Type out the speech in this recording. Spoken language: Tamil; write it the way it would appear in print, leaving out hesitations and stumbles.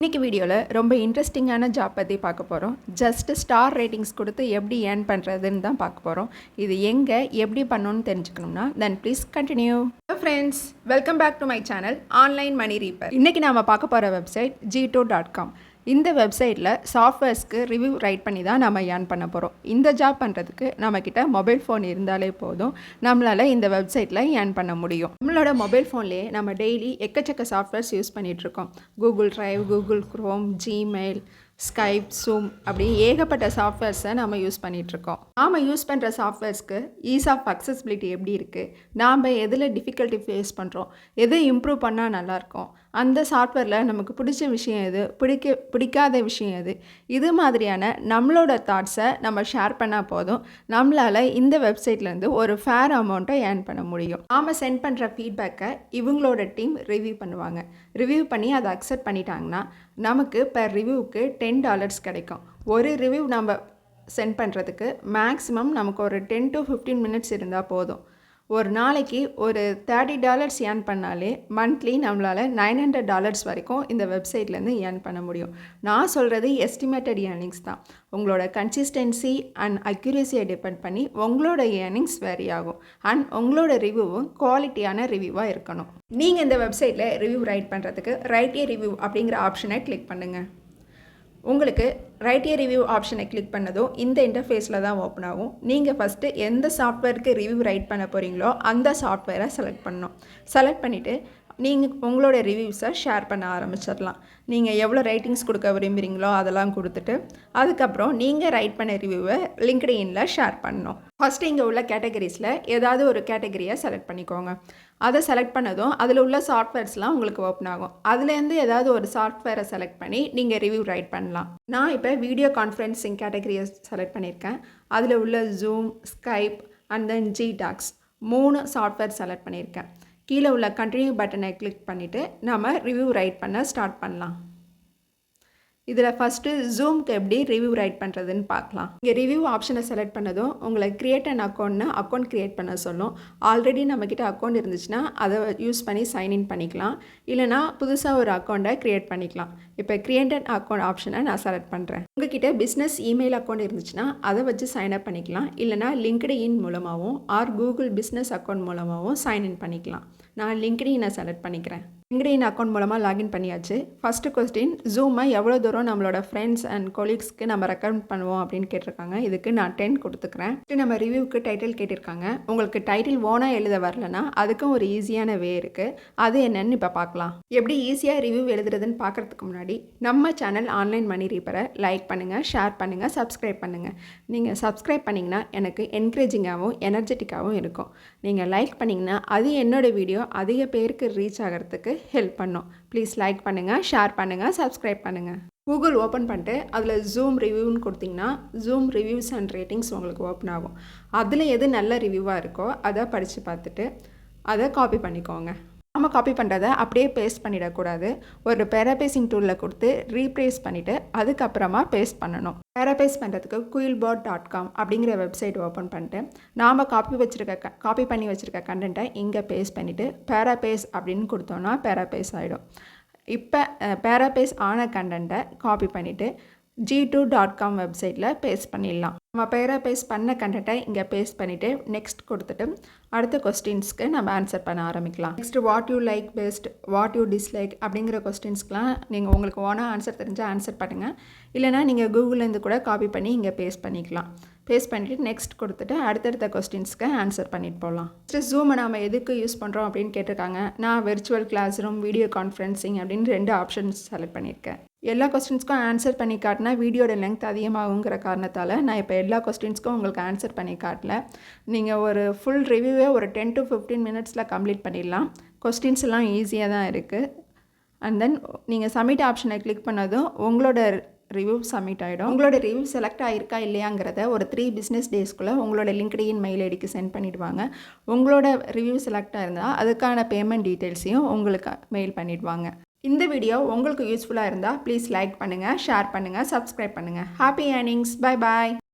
இன்னைக்கு வீடியோவில் ரொம்ப இன்ட்ரெஸ்டிங்கான ஜாப் பற்றி பார்க்க போகிறோம். ஜஸ்ட் ஸ்டார் ரேட்டிங்ஸ் கொடுத்து எப்படி ஏர்ன் பண்ணுறதுன்னு தான் பார்க்க போகிறோம். இது எங்கே எப்படி பண்ணணும்னு தெரிஞ்சுக்கணும்னா then please continue. Hello friends, welcome back to my channel online money reaper. இன்றைக்கி நாம் பார்க்க போகிற வெப்சைட் g2.com. இந்த வெப்சைட்டில் சாஃப்ட்வேர்ஸ்க்கு ரிவ்யூ ரைட் பண்ணி தான் நம்ம ஏர்ன் பண்ண போகிறோம். இந்த ஜாப் பண்ணுறதுக்கு நம்மக்கிட்ட மொபைல் ஃபோன் இருந்தாலே போதும், நம்மளால் இந்த வெப்சைட்டில் ஏர்ன் பண்ண முடியும். நம்மளோட மொபைல் ஃபோன்லேயே நம்ம டெய்லி எக்கச்சக்க சாஃப்ட்வேர்ஸ் யூஸ் பண்ணிகிட்ருக்கோம். Google drive, Google Chrome, Gmail, Skype, zoom அப்படி ஏகப்பட்ட சாஃப்ட்வேர்ஸை நம்ம யூஸ் பண்ணிகிட்ருக்கோம். நாம் யூஸ் பண்ணுற சாஃப்ட்வேர்ஸ்க்கு ஈஸ் ஆஃப் அக்சசிபிலிட்டி எப்படி இருக்குது, நாம் எதில் டிஃபிகல்ட்டி ஃபேஸ் பண்ணுறோம், எது இம்ப்ரூவ் பண்ணால் நல்லாயிருக்கும், அந்த சாஃப்ட்வேரில் நமக்கு பிடிச்ச விஷயம் எது, பிடிக்காத விஷயம் எது, இது மாதிரியான நம்மளோட தாட்ஸை நம்ம ஷேர் பண்ணால் போதும், நம்மளால் இந்த வெப்சைட்லேருந்து ஒரு ஃபேர் அமௌண்ட்டை ஏர்ன் பண்ண முடியும். நாம் சென்ட் பண்ணுற ஃபீட்பேக்கை இவங்களோட டீம் ரிவ்யூ பண்ணுவாங்க. ரிவ்யூ பண்ணி அதை அக்செப்ட் பண்ணிட்டாங்கன்னா நமக்கு பெர் ரிவ்யூவுக்கு $10 கிடைக்கும். ஒரு ரிவ்யூ நம்ம சென்ட் பண்ணுறதுக்கு மேக்ஸிமம் நமக்கு ஒரு 10 to 15 மினிட்ஸ் இருந்தால் போதும். ஒரு நாளைக்கு ஒரு $30 ஏர்ன் பண்ணாலே மந்த்லி நம்மளால் $900 வரைக்கும் இந்த வெப்சைட்லேருந்து ஏர்ன் பண்ண முடியும். நான் சொல்கிறது எஸ்டிமேட்டட் ஏர்னிங்ஸ் தான். உங்களோட கன்சிஸ்டன்சி அண்ட் அக்யூரேசியை டிபெண்ட் பண்ணி உங்களோட ஏர்னிங்ஸ் வேரி ஆகும். அண்ட் உங்களோட ரிவ்யூவும் குவாலிட்டியான ரிவ்யூவாக இருக்கணும். நீங்கள் இந்த வெப்சைட்டில் ரிவ்யூ ரைட் பண்ணுறதுக்கு ரைட் ஏ ரிவ்யூ அப்படிங்கிற ஆப்ஷனை கிளிக் பண்ணுங்கள். உங்களுக்கு ரைட் ஏ ரிவ்யூ ஆப்ஷனை கிளிக் பண்ணதும் இந்த இன்டர்ஃபேஸில் தான் ஓப்பன் ஆகும். நீங்கள் ஃபஸ்ட்டு எந்த சாஃப்ட்வேருக்கு ரிவ்யூ ரைட் பண்ண போகிறீங்களோ அந்த சாஃப்ட்வேரை செலக்ட் பண்ணணும். செலக்ட் பண்ணிவிட்டு நீங்கள் உங்களோட ரிவ்யூஸை ஷேர் பண்ண ஆரம்பிச்சிடலாம். நீங்கள் எவ்வளோ ரைட்டிங்ஸ் கொடுக்க விரும்புகிறீங்களோ அதெல்லாம் கொடுத்துட்டு அதுக்கப்புறம் நீங்கள் ரைட் பண்ண ரிவ்யூவை லிங்க்டின்ல ஷேர் பண்ணணும். ஃபஸ்ட்டு இங்கே உள்ள கேட்டகரிஸில் ஏதாவது ஒரு கேட்டகரியை செலக்ட் பண்ணிக்கோங்க. அதை செலக்ட் பண்ணதும் அதில் உள்ள சாஃப்ட்வேர்ஸ்லாம் உங்களுக்கு ஓப்பன் ஆகும். அதுலேருந்து ஏதாவது ஒரு சாஃப்ட்வேரை செலக்ட் பண்ணி நீங்கள் ரிவ்யூ ரைட் பண்ணலாம். நான் இப்போ வீடியோ கான்ஃபரன்சிங் கேட்டகரியை செலக்ட் பண்ணியிருக்கேன். அதில் உள்ள Zoom, Skype and then GTalks 3 software select பண்ணியிருக்கேன். கீழே உள்ள கண்டினியூ பட்டனை கிளிக் பண்ணிவிட்டு நம்ம ரிவ்யூ ரைட் பண்ண ஸ்டார்ட் பண்ணலாம். இதில் ஃபஸ்ட்டு ஜூம்க்கு எப்படி ரிவ்யூ ரைட் பண்ணுறதுன்னு பார்க்கலாம். இங்கே ரிவ்யூ ஆப்ஷனை செலக்ட் பண்ணதும் உங்களை கிரியேட் அண்ட் அக்கௌண்ட் க்ரியேட் பண்ண சொல்லும். ஆல்ரெடி நம்மக்கிட்ட அக்கௌண்ட் இருந்துச்சுன்னா அதை யூஸ் பண்ணி சைன்இன் பண்ணிக்கலாம், இல்லைனா புதுசாக ஒரு அக்கௌண்ட்டை க்ரியேட் பண்ணிக்கலாம். இப்போ கிரியேட்டட் அக்கௌண்ட் ஆப்ஷனை நான் செலக்ட் பண்ணுறேன். உங்ககிட்ட பிஸ்னஸ் இமெயில் அக்கௌண்ட் இருந்துச்சுன்னா அதை வச்சு சைன்அப் பண்ணிக்கலாம், இல்லைனா லிங்க்டின் மூலமாகவும் ஆர் கூகுள் பிஸ்னஸ் அக்கௌண்ட் மூலமாகவும் சைன்இன் பண்ணிக்கலாம். நான் லிங்க்டினை செலக்ட் பண்ணிக்கிறேன். லிங்க்டின் அக்கௌண்ட் மூலமாக லாகின் பண்ணியாச்சு. ஃபஸ்ட்டு கொஸ்டின், ஜூமை எவ்வளோ தூரம் நம்மளோட ஃப்ரெண்ட்ஸ் அண்ட் கொலீக்ஸ்க்கு நம்ம ரெக்கமெண்ட் பண்ணுவோம் அப்படின்னு கேட்டிருக்காங்க. இதுக்கு நான் 10 கொடுத்துக்கிறேன். நம்ம ரிவ்யூக்கு டைட்டில் கேட்டிருக்காங்க. உங்களுக்கு டைட்டில் ஓனாக எழுத வரலன்னா அதுக்கும் ஒரு ஈஸியான வே இருக்குது. அது என்னன்னு இப்போ பார்க்கலாம். எப்படி ஈஸியாக ரிவ்யூ எழுதுறதுன்னு பார்க்குறதுக்கு முன்னாடி நம்ம சேனல் ஆன்லைன் மணி ரீப்பரை லைக் பண்ணுங்கள், ஷேர் பண்ணுங்கள், சப்ஸ்கிரைப் பண்ணுங்கள். நீங்கள் சப்ஸ்கிரைப் பண்ணிங்கன்னா எனக்கு என்கரேஜிங்காகவும் எனர்ஜெட்டிக்காகவும் இருக்கும். நீங்கள் லைக் பண்ணிங்கன்னா அது என்னோடய வீடியோ அதிக பேருக்கு ரீச் ஆகிறதுக்கு ஹெல்ப் பண்ணும். ப்ளீஸ் லைக் பண்ணுங்கள், ஷேர் பண்ணுங்கள், சப்ஸ்கிரைப் பண்ணுங்கள். கூகுள் ஓப்பன் பண்ணிட்டு அதில் ஜூம் ரிவ்யூன்னு கொடுத்திங்கன்னா ஜூம் ரிவ்யூஸ் அண்ட் ரேட்டிங்ஸ் உங்களுக்கு ஓப்பன் ஆகும். அதில் எது நல்ல ரிவ்யூவாக இருக்கோ அதை படித்து பார்த்துட்டு அதை காப்பி பண்ணிக்கோங்க. நம்ம காப்பி பண்ணுறதை அப்படியே பேஸ்ட் பண்ணிடக்கூடாது. ஒரு பேராபேசிங் டூலில் கொடுத்து ரீப்ளேஸ் பண்ணிவிட்டு அதுக்கப்புறமா பேஸ்ட் பண்ணணும். பேராபேஸ் பண்ணுறதுக்கு quillbot.com அப்படிங்கிற வெப்சைட் ஓப்பன் பண்ணிட்டு நாம் காப்பி பண்ணி வச்சுருக்க கண்டென்ட்டை இங்கே பேஸ்ட் பண்ணிவிட்டு பேராபேஸ் அப்படின்னு கொடுத்தோன்னா பேராபேஸ் ஆகிடும். இப்போ பேராபேஸ் ஆன கண்டென்ட்டை காப்பி பண்ணிவிட்டு g2.com வெப்சைட்டில் பேஸ்ட் பண்ணிடலாம். நம்ம பேராபேஸ் பண்ண கண்டென்ட்டை இங்கே பேஸ்ட் பண்ணிவிட்டு நெக்ஸ்ட் கொடுத்துட்டு அடுத்த கொஸ்டின்ஸ்க்கு நம்ம ஆன்சர் பண்ண ஆரம்பிக்கலாம். Next what you like best, what you dislike அப்படிங்கிற கொஸ்டின்ஸ்க்கெலாம் நீங்கள் உங்களுக்கு ஓனாக ஆன்சர் தெரிஞ்சால் ஆன்சர் பண்ணுங்கள், இல்லைனா நீங்கள் கூகுள்லேருந்து கூட காப்பி பண்ணி இங்கே பேஸ்ட் பண்ணிக்கலாம். பேஸ்ட் பண்ணிவிட்டு நெக்ஸ்ட் கொடுத்துட்டு அடுத்தடுத்த கொஸ்டின்ஸ்க்கு ஆன்சர் பண்ணிட்டு போகலாம். நெக்ஸ்ட் ஜூமை நாம் எதுக்கு யூஸ் பண்ணுறோம் அப்படின்னு கேட்டிருக்காங்க. நான் virtual class room, video conferencing அப்படின்னு 2 ஆப்ஷன்ஸ் செலக்ட் பண்ணியிருக்கேன். எல்லா கொஸ்டின்ஸ்க்கும் ஆன்சர் பண்ணி காட்டினா வீடியோட லெங்த் அதிகமாகுங்கிற காரணத்தால் நான் இப்போ எல்லா கொஸ்டின்ஸ்க்கும் உங்களுக்கு ஆன்சர் பண்ணி காட்டல. நீங்கள் ஒரு ஃபுல் ரிவ்யூவே ஒரு 10 to 15 மினிட்ஸில் கம்ப்ளீட் பண்ணிடலாம். கொஸ்டின்ஸ் எல்லாம் ஈஸியாக தான் இருக்குது. அண்ட் தென் நீங்கள் சப்மிட் ஆப்ஷனை கிளிக் பண்ணதும் உங்களோட ரிவ்யூ சப்மிட் ஆகிடும். உங்களோட ரிவ்யூ செலக்ட் ஆகிருக்கா இல்லையாங்கிறத ஒரு 3 பிஸ்னஸ் டேஸ்க்குள்ளே உங்களோட லிங்க்டின் மெயில் ஐடிக்கு சென்ட் பண்ணிவிடுவாங்க. உங்களோட ரிவ்யூ செலக்ட் ஆகிருந்தால் அதுக்கான பேமெண்ட் டீட்டெயில்ஸையும் உங்களுக்கு மெயில் பண்ணிவிடுவாங்க. இந்த வீடியோ உங்களுக்கு யூஸ்ஃபுல்லாக இருந்தால் ப்ளீஸ் லைக் பண்ணுங்கள், ஷேர் பண்ணுங்கள், சப்ஸ்கிரைப் பண்ணுங்கள். Happy earnings. Bye bye.